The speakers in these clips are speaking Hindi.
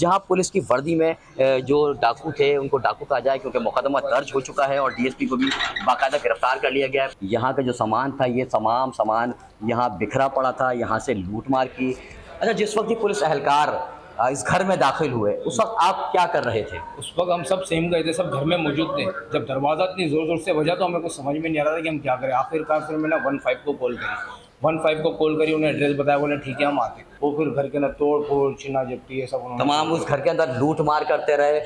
जहां पुलिस की वर्दी में जो डाकू थे उनको डाकू कहा जाए, क्योंकि मुकदमा दर्ज हो चुका है और डीएसपी को भी बाकायदा गिरफ्तार कर लिया गया है। यहाँ का जो सामान था, ये तमाम सामान यहाँ बिखरा पड़ा था, यहाँ से लूटमार की। अच्छा, जिस वक्त पुलिस एहलकार इस घर में दाखिल हुए उस वक्त आप क्या कर रहे थे? उस वक्त हम सब सेम गए थे, सब घर में मौजूद थे। जब दरवाज़ा इतनी ज़ोर ज़ोर से बजा तो हमें कुछ समझ में नहीं आ रहा था कि हम क्या करें। आखिरकार फिर मैंने 15 को कॉल करी, 15 को कॉल करी, उन्हें एड्रेस बताया, बोले ठीक है हम आते। वो फिर घर के अंदर तोड़ फोड़ छीना झपटी ये सब तमाम उस घर के अंदर लूट मार करते रहे।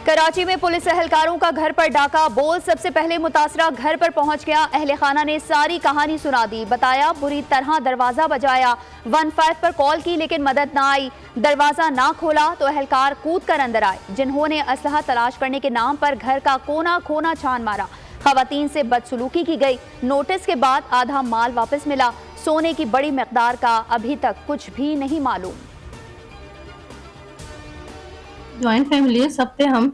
कराची में पुलिस एहलकारों का घर पर डाका। बोल सबसे पहले मुतासरा घर पर पहुंच गया। अहले खाना ने सारी कहानी सुना दी। बताया बुरी तरह दरवाजा बजाया, 15 पर कॉल की लेकिन मदद ना आई। दरवाजा ना खोला तो एहलकार कूद कर अंदर आए, जिन्होंने असलहा तलाश करने के नाम पर घर का कोना कोना छान मारा। खवातीन से बदसलूकी की गई। नोटिस के बाद आधा माल वापस मिला। सोने की बड़ी मकदार का अभी तक कुछ भी नहीं मालूम। ज्वाइंट फैमिली है, सब थे हम।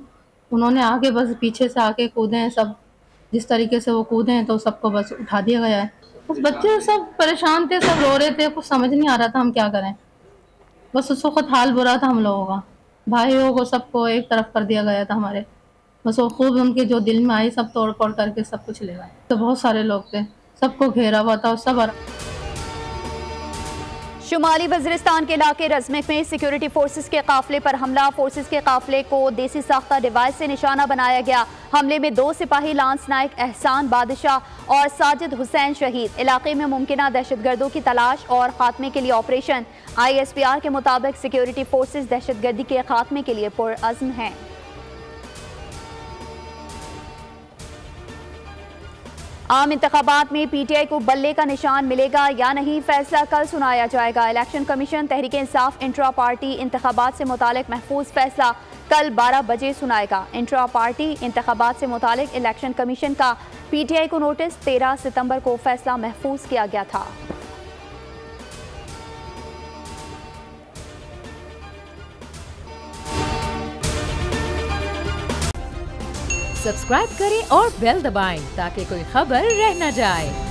उन्होंने आके बस पीछे से आके कूदे हैं सब। जिस तरीके से वो कूदे हैं तो सबको बस उठा दिया गया है। बस बच्चे सब परेशान थे, सब रो रहे थे, कुछ समझ नहीं आ रहा था हम क्या करें। बस उस वक्त हाल बुरा था हम लोगों का। भाइयों को सबको एक तरफ कर दिया गया था हमारे। बस वो खूब उनके जो दिल में आई सब तोड़ फोड़ करके सब कुछ ले गए। तो बहुत सारे लोग थे, सबको घेरा हुआ था और सब। शुमाली वज़ीरिस्तान के इलाके रज़मिक में सिक्योरिटी फोर्सेस के काफिले पर हमला। फोर्सेस के काफिले को देसी साख्ता डिवाइस से निशाना बनाया गया। हमले में 2 सिपाही लांस नायक एहसान बादशाह और साजिद हुसैन शहीद। इलाके में मुमकिना दहशतगर्दों की तलाश और खात्मे के लिए ऑपरेशन। ISPR के मुताबिक सिक्योरिटी फोर्सेस दहशतगर्दी के खात्मे के लिए पुरअज़्म हैं। आम इंतखाबात में PTI को बल्ले का निशान मिलेगा या नहीं, फैसला कल सुनाया जाएगा। Election commission Tehreek Insaf intra party इंतखाबात से मुतालिक महफूज फैसला कल 12 बजे सुनाएगा। इंट्रा पार्टी इंतखाबात से मुतालिक इलेक्शन कमीशन का PTI को नोटिस 13 सितंबर को फैसला महफूज किया गया था। सब्सक्राइब करें और बेल दबाएं ताकि कोई खबर रह न जाए।